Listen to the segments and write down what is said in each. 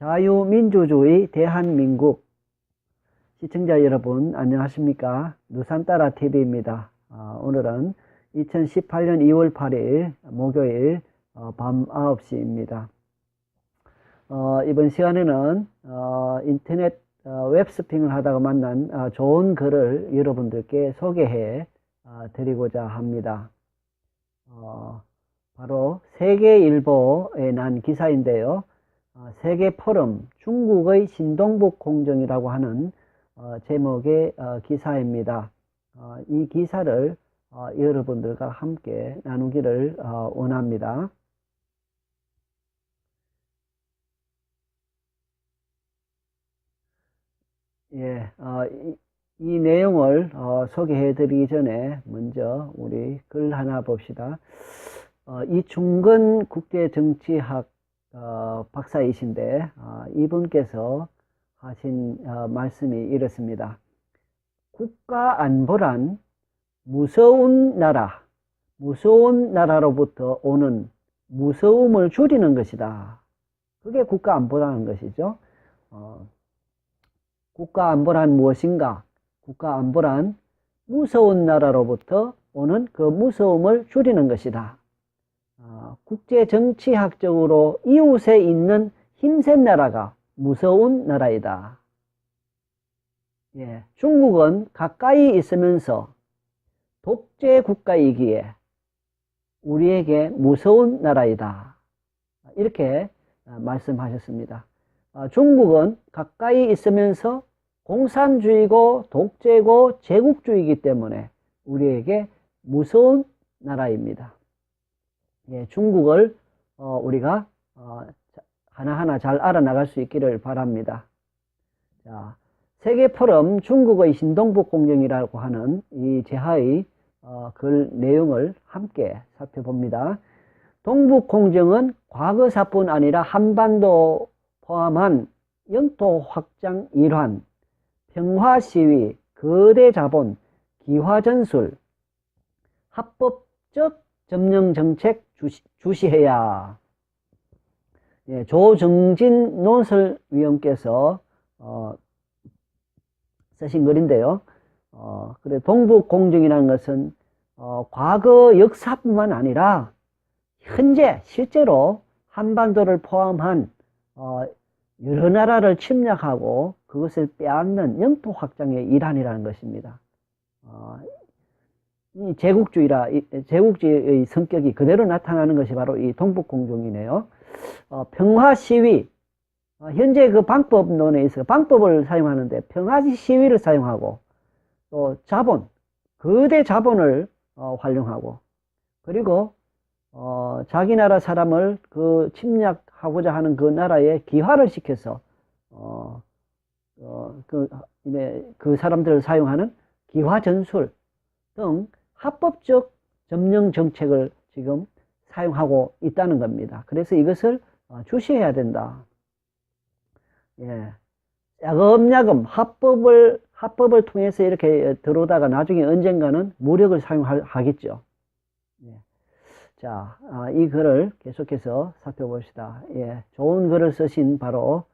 자유민주주의 대한민국 시청자 여러분 안녕하십니까? 누산따라TV입니다. 오늘은 2018년 2월 8일 목요일 밤 9시입니다. 이번 시간에는 인터넷 웹서핑을 하다가 만난 좋은 글을 여러분들께 소개해 드리고자 합니다. 바로 세계일보에 난 기사인데요. 세계포럼 중국의 신동북 공정이라고 하는 제목의 기사입니다. 이 기사를 여러분들과 함께 나누기를 원합니다. 예, 이 내용을 소개해 드리기 전에 먼저 우리 글 하나 봅시다. 이충근 국제정치학 박사이신데 이분께서 하신 말씀이 이렇습니다. 국가안보란 무서운 나라로부터 오는 무서움을 줄이는 것이다. 그게 국가안보라는 것이죠. 국가안보란 무엇인가? 국가안보란 무서운 나라로부터 오는 그 무서움을 줄이는 것이다. 국제정치학적으로 이웃에 있는 힘센 나라가 무서운 나라이다. 예, 중국은 가까이 있으면서 독재 국가이기에 우리에게 무서운 나라이다. 이렇게 말씀하셨습니다. 중국은 가까이 있으면서 공산주의고 독재고 제국주의이기 때문에 우리에게 무서운 나라입니다. 예, 중국을 우리가 하나하나 잘 알아나갈 수 있기를 바랍니다. 자, 세계포럼 중국의 신동북 공정이라고 하는 이 제하의 글 내용을 함께 살펴봅니다. 동북공정은 과거사뿐 아니라 한반도 포함한 영토 확장 일환, 평화시위, 거대자본, 기화전술, 합법적 점령정책 주시해야. 예, 조정진 논설위원께서 쓰신 글인데요. 그래 동북공정이라는 것은 과거 역사뿐만 아니라 현재 실제로 한반도를 포함한 여러 나라를 침략하고 그것을 빼앗는 영토 확장의 일환이라는 것입니다. 이 제국주의의 성격이 그대로 나타나는 것이 바로 이 동북공정이네요. 평화시위, 현재 그 방법론에 있어서 방법을 사용하는데 평화시위를 사용하고 또 자본, 거대 자본을 활용하고 그리고 자기 나라 사람을 그 침략하고자 하는 그 나라에 기화를 시켜서 그 사람들을 사용하는 기화전술 등 합법적 점령 정책을 지금 사용하고 있다는 겁니다. 그래서 이것을 주시해야 된다. 예. 야금야금 합법을 통해서 이렇게 들어오다가 나중에 언젠가는 무력을 사용하겠죠. 예. 자, 이 글을 계속해서 살펴봅시다. 예. 좋은 글을 쓰신 바로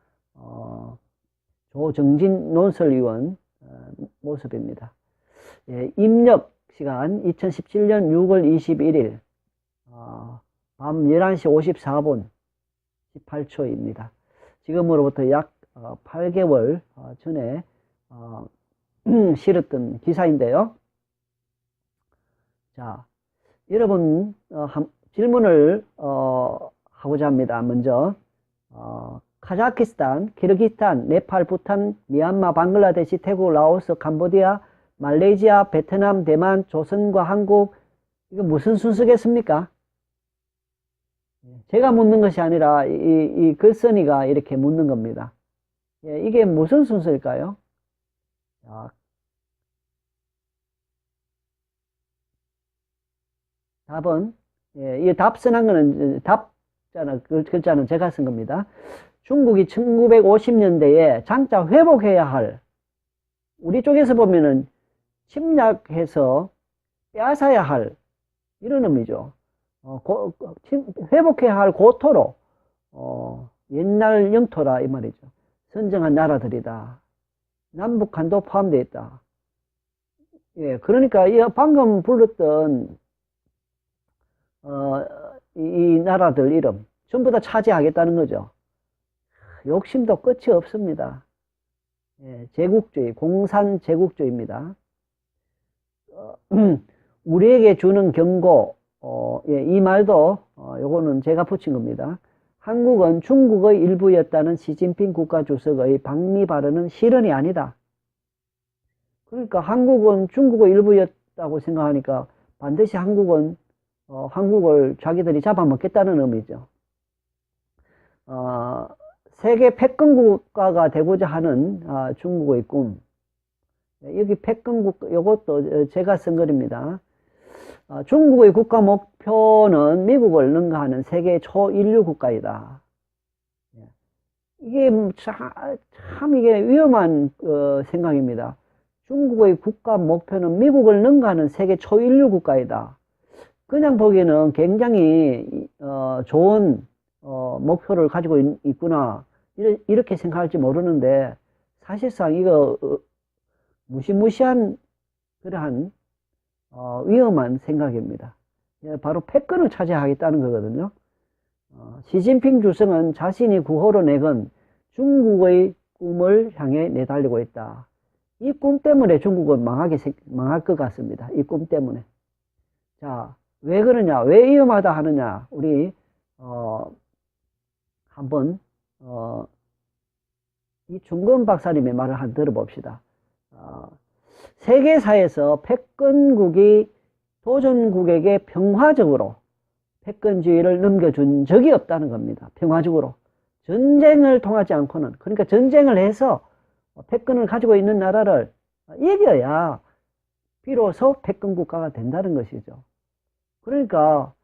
조정진 논설위원 모습입니다. 예. 입력 시간 2017년 6월 21일 밤 11시 54분 18초입니다. 지금으로부터 약 8개월 전에 실었던 기사인데요. 자, 여러분 질문을 하고자 합니다. 먼저 카자흐스탄, 키르기스탄, 네팔, 부탄, 미얀마, 방글라데시, 태국, 라오스, 캄보디아, 말레이시아, 베트남, 대만, 조선과 한국 이거 무슨 순서겠습니까? 제가 묻는 것이 아니라 이 글쓴이가 이렇게 묻는 겁니다. 예, 이게 무슨 순서일까요? 자, 답은 이 답 써난 거는 글자는 제가 쓴 겁니다. 중국이 1950년대에 장차 회복해야 할 우리 쪽에서 보면은 침략해서 빼앗아야 할 이런 의미죠. 회복해야 할 고토로 옛날 영토라 이 말이죠. 선정한 나라들이다. 남북한도 포함되어 있다. 예, 그러니까 이 방금 불렀던 이 나라들 이름 전부 다 차지하겠다는 거죠. 욕심도 끝이 없습니다. 예, 제국주의, 공산 제국주의입니다. 우리에게 주는 경고, 예, 이 말도 요거는 제가 붙인 겁니다. 한국은 중국의 일부였다는 시진핑 국가주석의 방미 발언은 실언이 아니다. 그러니까 한국은 중국의 일부였다고 생각하니까 반드시 한국은 한국을 자기들이 잡아먹겠다는 의미죠. 세계 패권국가가 되고자 하는 중국의 꿈. 여기 패권국, 이것도 제가 쓴 글입니다. 중국의 국가 목표는 미국을 능가하는 세계 초인류 국가이다. 이게 참 이게 위험한 생각입니다. 중국의 국가 목표는 미국을 능가하는 세계 초인류 국가이다. 그냥 보기에는 굉장히 좋은 목표를 가지고 있구나 이렇게 생각할지 모르는데 사실상 이거 무시무시한 그러한 위험한 생각입니다. 바로 패권을 차지하겠다는 거거든요. 시진핑 주석은 자신이 구호로 내건 중국의 꿈을 향해 내달리고 있다. 이 꿈 때문에 중국은 망할 것 같습니다. 이 꿈 때문에. 자, 왜 그러냐, 왜 위험하다 하느냐, 우리 한번 이 중건 박사님의 말을 한번 들어봅시다. 세계사에서 패권국이 도전국에게 평화적으로 패권주의를 넘겨준 적이 없다는 겁니다. 평화적으로. 전쟁을 통하지 않고는, 그러니까 전쟁을 해서 패권을 가지고 있는 나라를 이겨야 비로소 패권국가가 된다는 것이죠. 그러니까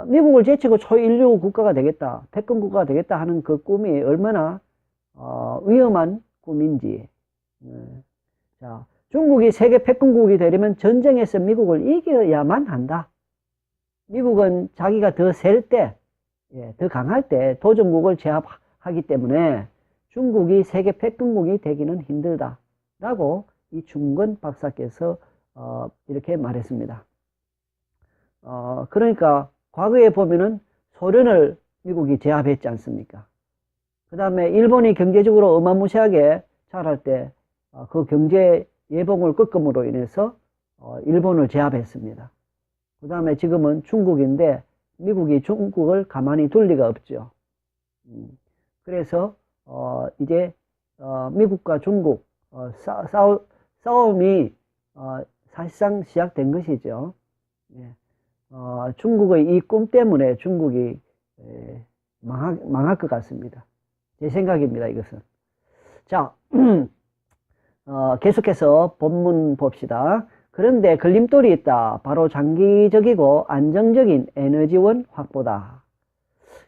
미국을 제치고 초인류 국가가 되겠다, 패권국가가 되겠다 하는 그 꿈이 얼마나 위험한 꿈인지. 자, 중국이 세계 패권국이 되려면 전쟁에서 미국을 이겨야만 한다. 미국은 자기가 더 셀 때, 더 강할 때 도전국을 제압하기 때문에 중국이 세계 패권국이 되기는 힘들다 라고 이 중건 박사께서 이렇게 말했습니다. 그러니까 과거에 보면은 소련을 미국이 제압했지 않습니까? 그 다음에 일본이 경제적으로 어마무시하게 자랄 때 그 경제 예봉을 꺾음으로 인해서 일본을 제압했습니다. 그 다음에 지금은 중국인데 미국이 중국을 가만히 둘 리가 없죠. 그래서 이제 미국과 중국 싸움이 사실상 시작된 것이죠. 중국의 이 꿈 때문에 중국이 망할 것 같습니다. 제 생각입니다, 이것은. 자, 계속해서 본문 봅시다. 그런데 걸림돌이 있다. 바로 장기적이고 안정적인 에너지원 확보다.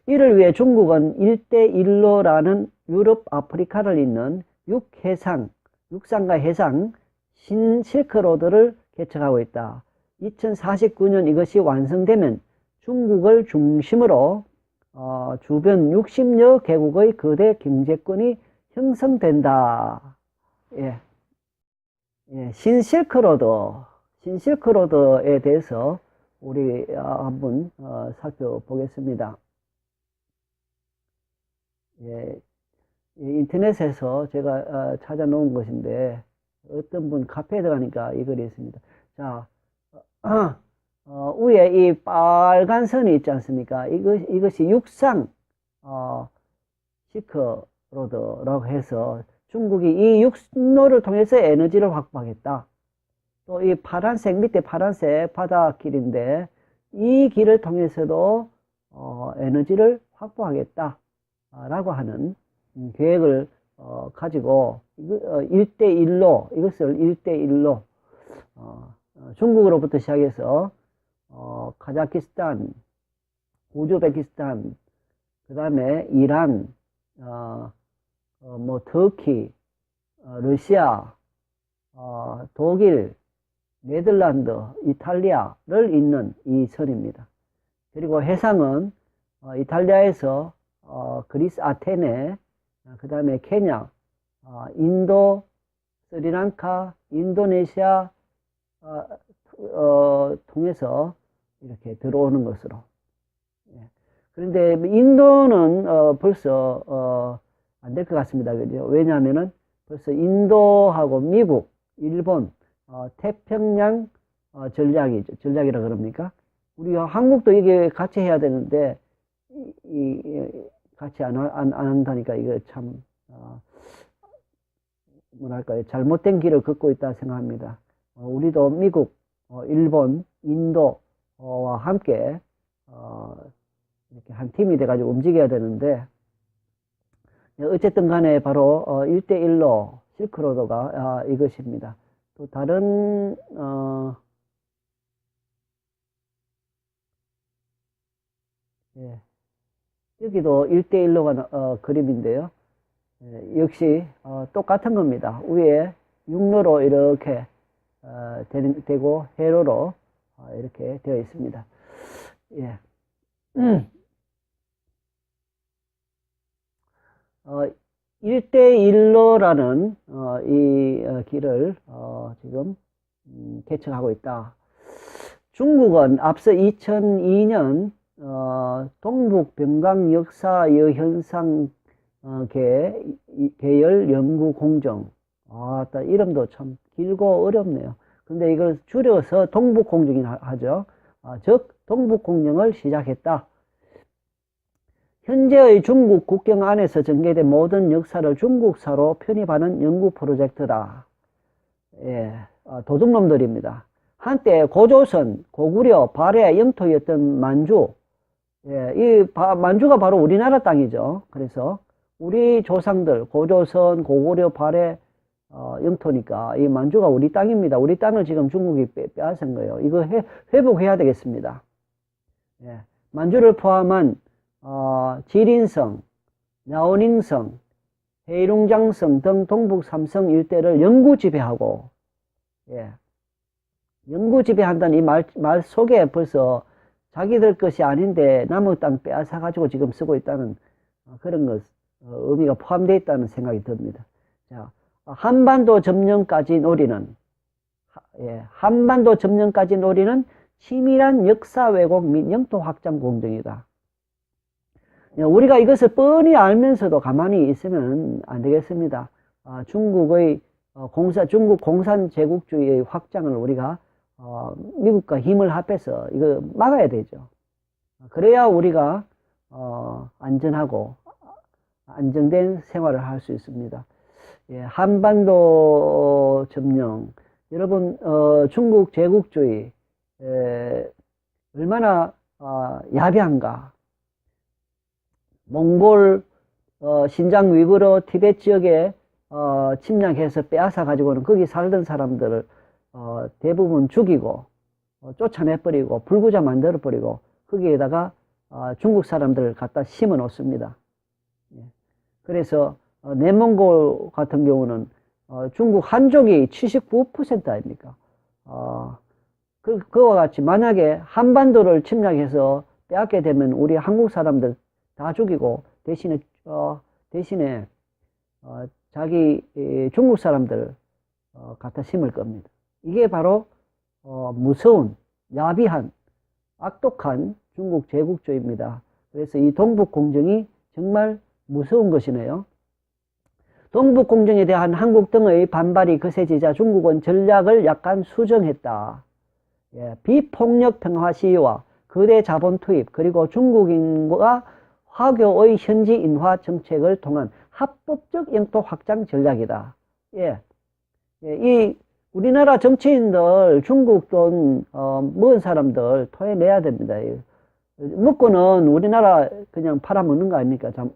이를 위해 중국은 1대1로라는 유럽, 아프리카를 잇는 육상과 해상 신실크로드를 개척하고 있다. 2049년 이것이 완성되면 중국을 중심으로 주변 60여 개국의 거대 경제권이 형성된다. 신실크로드에 대해서 우리 한번 살펴보겠습니다. 인터넷에서 제가 찾아놓은 것인데 어떤 분 카페에 들어가니까 이 글이 있습니다. 자, 위에 이 빨간 선이 있지 않습니까? 이것이 육상 시크로드라고 해서 중국이 이 육로를 통해서 에너지를 확보하겠다. 또 이 파란색, 밑에 파란색 바닷길인데 이 길을 통해서도 에너지를 확보하겠다 라고 하는 계획을 가지고 1대1로, 이것을 1대1로 중국으로부터 시작해서 카자흐스탄, 우즈베키스탄, 그 다음에 이란, 터키, 러시아, 독일, 네덜란드, 이탈리아를 잇는 이 선입니다. 그리고 해상은 이탈리아에서 그리스 아테네, 그 다음에 케냐, 인도, 스리랑카, 인도네시아 통해서 이렇게 들어오는 것으로. 그런데 인도는 벌써 안 될 것 같습니다. 그죠? 왜냐하면은 벌써 인도하고 미국, 일본, 태평양 전략이라 그럽니까? 우리가 한국도 이게 같이 해야 되는데 같이 안 한다니까 이거 참 뭐랄까요, 잘못된 길을 걷고 있다 생각합니다. 우리도 미국, 일본, 인도와 함께 이렇게 한 팀이 돼가지고 움직여야 되는데, 어쨌든 간에 바로 1대1로 실크로드가 이것입니다. 또 다른 예, 여기도 1대1로가 그림인데요. 역시 똑같은 겁니다. 위에 육로로 이렇게 되고 회로로 이렇게 되어 있습니다. 예. 1대1로라는 이 길을 지금 개척하고 있다. 중국은 앞서 2002년 동북 병강 역사 여현상 계열 연구 공정. 이름도 참 길고 어렵네요. 근데 이걸 줄여서 동북 공정이 하죠. 즉 동북 공정을 시작했다. 현재의 중국 국경 안에서 전개된 모든 역사를 중국사로 편입하는 연구 프로젝트다. 예, 도둑놈들입니다. 한때 고조선, 고구려, 발해 영토였던 만주. 예, 이 만주가 바로 우리나라 땅이죠. 그래서 우리 조상들, 고조선, 고구려, 발해 영토니까 이 만주가 우리 땅입니다. 우리 땅을 지금 중국이 빼앗은 거예요. 이거 회복해야 되겠습니다. 예, 만주를 포함한 지린성, 랴오닝성, 해이룽장성 등 동북 삼성 일대를 영구 지배하고, 예, 영구 지배한다는 이 말 속에 벌써 자기들 것이 아닌데 남의 땅 빼앗아 가지고 지금 쓰고 있다는 그런 것 의미가 포함되어 있다는 생각이 듭니다. 자, 한반도 점령까지 노리는 한반도 점령까지 노리는 치밀한 역사 왜곡 및 영토 확장 공정이다. 우리가 이것을 뻔히 알면서도 가만히 있으면 안 되겠습니다. 중국의 중국 공산 제국주의의 확장을 우리가 미국과 힘을 합해서 이거 막아야 되죠. 그래야 우리가 안전하고 안정된 생활을 할 수 있습니다. 예, 한반도 점령, 여러분 중국 제국주의 얼마나 야비한가. 몽골, 신장 위구르, 티베트 지역에 침략해서 빼앗아 가지고는 거기 살던 사람들을 대부분 죽이고 쫓아내버리고 불구자 만들어버리고 거기에다가 중국 사람들을 갖다 심어 놓습니다. 그래서 내몽골 같은 경우는 중국 한족이 79% 아닙니까? 그와 같이 만약에 한반도를 침략해서 빼앗게 되면 우리 한국 사람들 다 죽이고 대신에 자기 중국 사람들 갖다 심을 겁니다. 이게 바로 무서운 야비한 악독한 중국 제국주의입니다. 그래서 이 동북공정이 정말 무서운 것이네요. 동북공정에 대한 한국 등의 반발이 거세지자 중국은 전략을 약간 수정했다. 예, 비폭력 평화 시위와 거대 자본 투입 그리고 중국인과 화교의 현지인화 정책을 통한 합법적 영토 확장 전략이다. 예, 이 우리나라 정치인들 중국 돈 먹은 사람들 토해내야 됩니다. 먹고는 우리나라 그냥 팔아먹는 거 아닙니까? 참.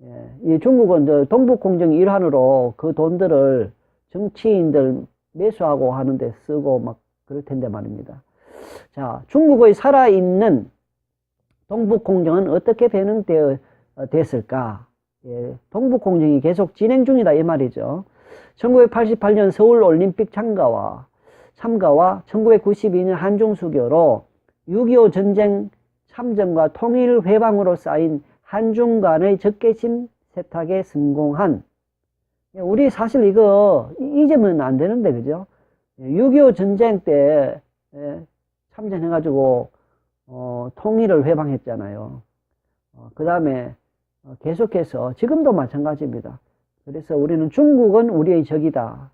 예, 이 중국은 동북공정 일환으로 그 돈들을 정치인들 매수하고 하는데 쓰고 막 그럴 텐데 말입니다. 자, 중국의 살아있는 동북공정은 어떻게 변형되었을까? 예, 동북공정이 계속 진행 중이다 이 말이죠. 1988년 서울올림픽 참가와 1992년 한중수교로 6.25 전쟁 참전과 통일회방으로 쌓인 한중 간의 적개심 세탁에 성공한. 우리 사실 이거 잊으면 안 되는데, 그죠? 6.25 전쟁 때 참전해가지고 통일을 회방했잖아요. 그 다음에 계속해서 지금도 마찬가지입니다. 그래서 우리는 중국은 우리의 적이다.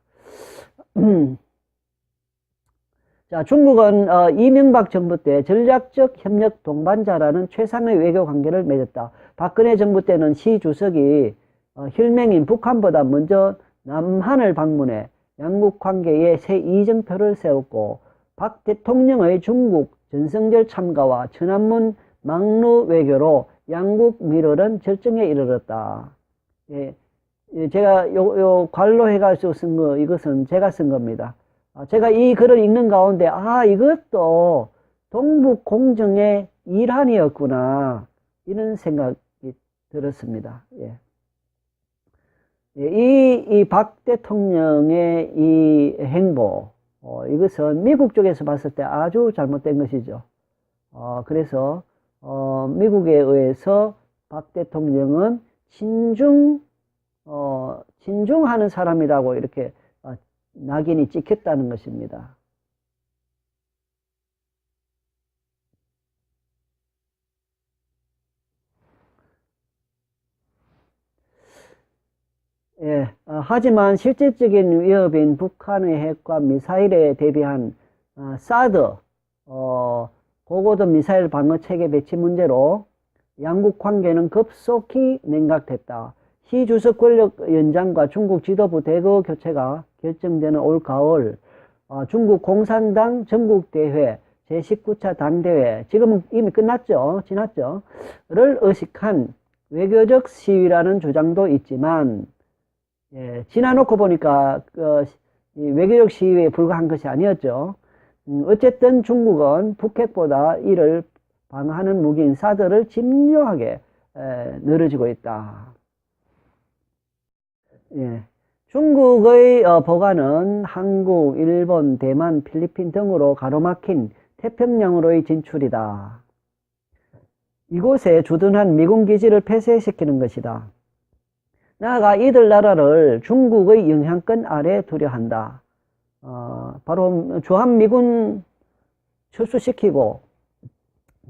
자, 중국은 이명박 정부 때 전략적 협력 동반자라는 최상의 외교 관계를 맺었다. 박근혜 정부 때는 시 주석이 혈맹인 북한보다 먼저 남한을 방문해 양국 관계에 새 이정표를 세웠고, 박 대통령의 중국 전성절 참가와 천안문 막루 외교로 양국 밀월은 절정에 이르렀다. 예, 제가 요 관로해가지고 쓴 거, 이것은 제가 쓴 겁니다. 제가 이 글을 읽는 가운데, 이것도 동북 공정의 일환이었구나, 이런 생각이 들었습니다. 예. 이 박 대통령의 이 행보, 이것은 미국 쪽에서 봤을 때 아주 잘못된 것이죠. 그래서, 미국에 의해서 박 대통령은 진중하는 사람이라고 이렇게 낙인이 찍혔다는 것입니다. 예, 하지만 실질적인 위협인 북한의 핵과 미사일에 대비한 사드, 고고도 미사일 방어 체계 배치 문제로 양국 관계는 급속히 냉각됐다. 시 주석 권력 연장과 중국 지도부 대거 교체가 결정되는 올 가을, 중국 공산당 전국대회 제19차 당대회, 지금은 이미 끝났죠, 지났죠, 를 의식한 외교적 시위라는 주장도 있지만, 예, 지나놓고 보니까 이 외교적 시위에 불과한 것이 아니었죠. 어쨌든 중국은 북핵보다 이를 방어하는 무기인 사드를 집요하게 늘어지고 있다. 예, 중국의 보관은 한국, 일본, 대만, 필리핀 등으로 가로막힌 태평양으로의 진출이다. 이곳에 주둔한 미군 기지를 폐쇄시키는 것이다. 나아가 이들 나라를 중국의 영향권 아래 두려 한다. 바로 주한미군 철수시키고,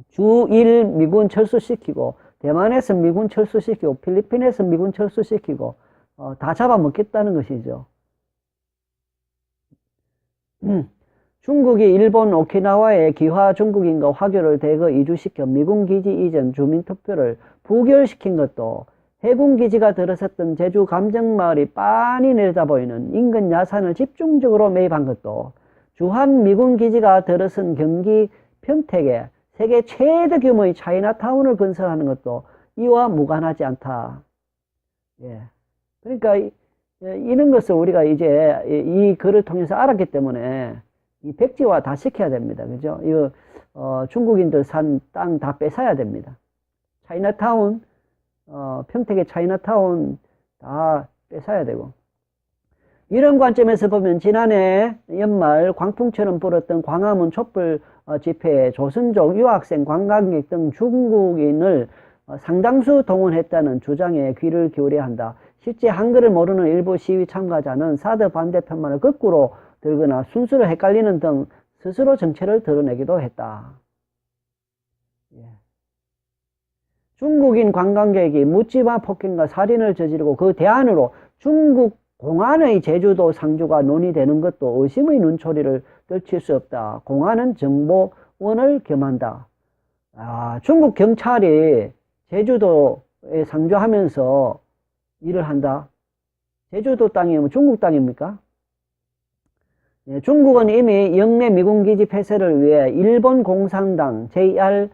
주일 미군 철수시키고, 대만에서 미군 철수시키고, 필리핀에서 미군 철수시키고, 다 잡아먹겠다는 것이죠. 중국이 일본 오키나와에 기화 중국인과 화교를 대거 이주시켜 미군기지 이전 주민투표를 부결시킨 것도, 해군기지가 들어섰던 제주 감정마을이 빤히 내려다보이는 인근 야산을 집중적으로 매입한 것도, 주한미군기지가 들어선 경기 평택에 세계 최대 규모의 차이나타운을 건설하는 것도 이와 무관하지 않다. 예. 그러니까 이런 것을 우리가 이제 이 글을 통해서 알았기 때문에 이 백지화 다 시켜야 됩니다. 그죠? 이거 중국인들 산 땅 다 뺏어야 됩니다. 차이나타운, 평택의 차이나타운 다 뺏어야 되고, 이런 관점에서 보면 지난해 연말 광풍처럼 불었던 광화문 촛불 집회에 조선족 유학생, 관광객 등 중국인을 상당수 동원했다는 주장에 귀를 기울여야 한다. 실제 한글을 모르는 일부 시위 참가자는 사드 반대편만을 거꾸로 들거나 순서를 헷갈리는 등 스스로 정체를 드러내기도 했다. 예. 중국인 관광객이 묻지마 폭행과 살인을 저지르고 그 대안으로 중국 공안의 제주도 상주가 논의되는 것도 의심의 눈초리를 떨칠 수 없다. 공안은 정보원을 겸한다. 중국 경찰이 제주도에 상주하면서 일을 한다. 제주도 땅이면 중국 땅입니까? 예, 중국은 이미 영내 미군기지 폐쇄를 위해 일본 공산당, JR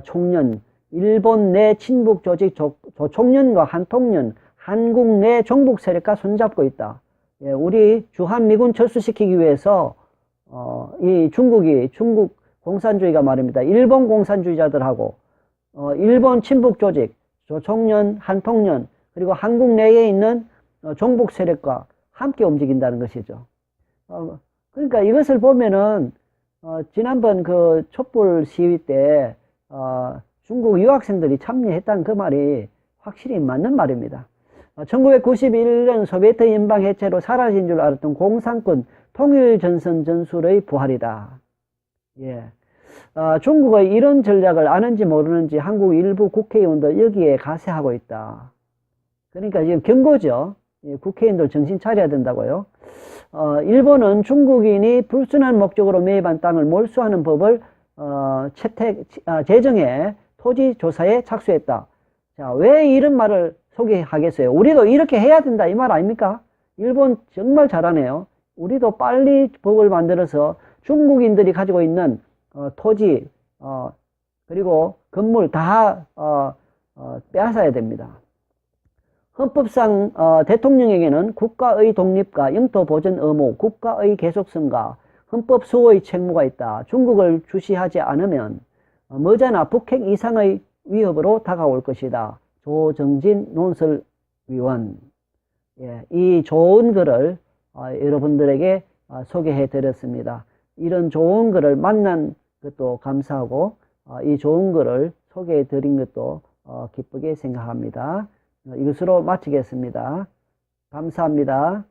총련, 일본 내 친북 조직 조총련과 한통련, 한국 내 종북 세력과 손잡고 있다. 예, 우리 주한미군 철수시키기 위해서 이 중국 공산주의가 말입니다. 일본 공산주의자들하고 일본 친북 조직, 조총련, 한통련, 그리고 한국 내에 있는 종북 세력과 함께 움직인다는 것이죠. 그러니까 이것을 보면은 지난번 그 촛불 시위 때 중국 유학생들이 참여했다는 그 말이 확실히 맞는 말입니다. 1991년 소비에트 연방 해체로 사라진 줄 알았던 공산권 통일전선 전술의 부활이다. 예. 중국의 이런 전략을 아는지 모르는지 한국 일부 국회의원도 여기에 가세하고 있다. 그러니까 지금 경고죠. 국회의원들 정신 차려야 된다고요. 일본은 중국인이 불순한 목적으로 매입한 땅을 몰수하는 법을 제정해 토지조사에 착수했다. 자, 왜 이런 말을 소개하겠어요? 우리도 이렇게 해야 된다 이 말 아닙니까? 일본 정말 잘하네요. 우리도 빨리 법을 만들어서 중국인들이 가지고 있는 토지 그리고 건물 다 빼앗아야 됩니다. 헌법상 대통령에게는 국가의 독립과 영토 보전 의무, 국가의 계속성과 헌법 수호의 책무가 있다. 중국을 주시하지 않으면 머지않아 북핵 이상의 위협으로 다가올 것이다. 조정진 논설위원. 예, 이 좋은 글을 여러분들에게 소개해 드렸습니다. 이런 좋은 글을 만난 것도 감사하고 이 좋은 글을 소개해 드린 것도 기쁘게 생각합니다. 이것으로 마치겠습니다. 감사합니다.